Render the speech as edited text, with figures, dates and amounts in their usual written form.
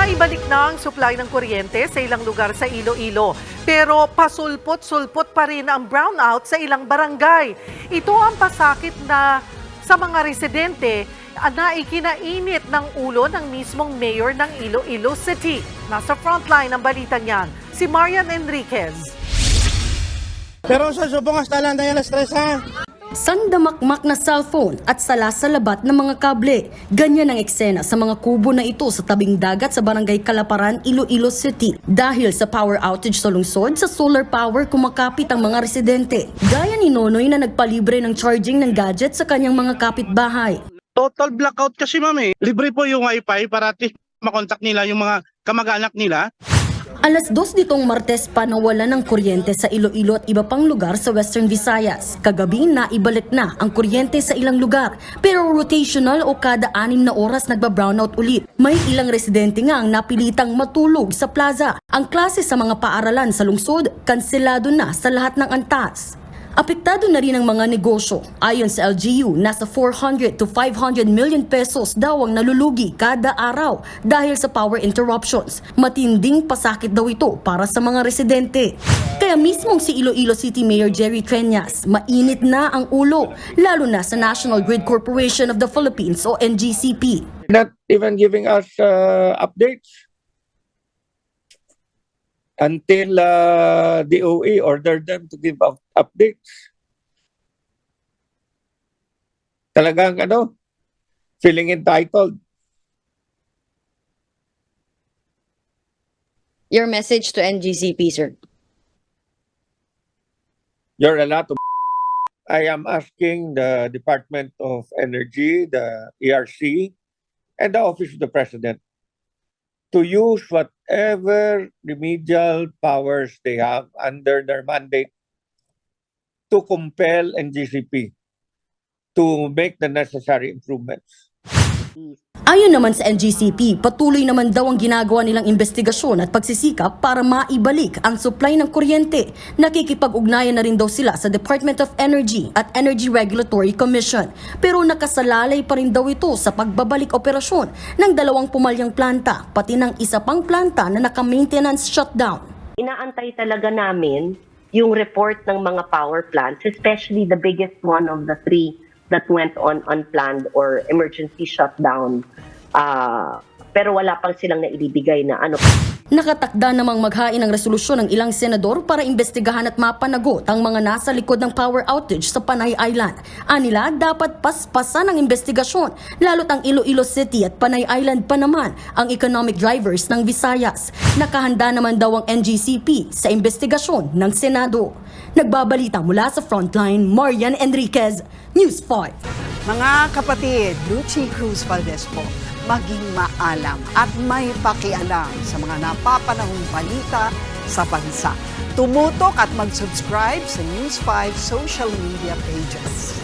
Naibalik na ang supply ng kuryente sa ilang lugar sa Iloilo. Pero pasulpot-sulpot pa rin ang brownout sa ilang barangay. Ito ang pasakit na sa mga residente na ikinainit ng ulo ng mismong mayor ng Iloilo City. Nasa frontline ang balita niyan, si Marian Enriquez. Pero sa subong hasta lang tayo alas 3 ha. Sandamakmak na cellphone at sala sa labat ng mga kable. Ganyan ang eksena sa mga kubo na ito sa tabing dagat sa barangay Kalaparan, Iloilo City. Dahil sa power outage sa lungsod, sa solar power kumakapit ang mga residente. Gaya ni Nonoy na nagpalibre ng charging ng gadget sa kanyang mga kapitbahay. Total blackout kasi ma'am eh. Libre po yung wifi para makontak nila yung mga kamag-anak nila. Alas 2 nitong Martes pa nawala ng kuryente sa Iloilo at iba pang lugar sa Western Visayas. Kagabi naibalik na ang kuryente sa ilang lugar pero rotational o kada 6 na oras nagba-brownout ulit. May ilang residente nga ang napilitang matulog sa plaza. Ang klase sa mga paaralan sa lungsod, kanselado na sa lahat ng antas. Apektado na rin ang mga negosyo. Ayon sa LGU, nasa 400 to 500 million pesos daw ang nalulugi kada araw dahil sa power interruptions. Matinding pasakit daw ito para sa mga residente. Kaya mismong si Iloilo City Mayor Jerry Treñas, mainit na ang ulo, lalo na sa National Grid Corporation of the Philippines o NGCP. Not even giving us updates until DOE ordered them to give updates. Talagang feeling entitled. Your message to NGCP, sir. You're allowed to. I am asking the Department of Energy, the ERC, and the Office of the President to use whatever remedial powers they have under their mandate to compel NGCP to make the necessary improvements. Ayon naman sa NGCP, patuloy naman daw ang ginagawa nilang investigasyon at pagsisikap para maibalik ang supply ng kuryente. Nakikipag-ugnayan na rin daw sila sa Department of Energy at Energy Regulatory Commission. Pero nakasalalay pa rin daw ito sa pagbabalik operasyon ng 2 pumalyang planta, pati ng isa pang planta na naka-maintenance shutdown. Inaantay talaga namin yung report ng mga power plants, especially the biggest one of the 3 that went on unplanned or emergency shutdown. Pero wala pang silang naibibigay na ano. Nakatakda namang maghain ng resolusyon ng ilang senador para imbestigahan at mapanagot ang mga nasa likod ng power outage sa Panay Island. Anila, dapat paspasan ang investigasyon, lalo't ang Iloilo City at Panay Island pa naman ang economic drivers ng Visayas. Nakahanda naman daw ang NGCP sa investigasyon ng Senado. Nagbabalita mula sa Frontline, Marian Enriquez, News 5. Mga kapatid, Lucy Cruz Valdez po, maging maalam at may pakialam sa mga napapanahong balita sa bansa. Tumutok at mag-subscribe sa News 5 social media pages.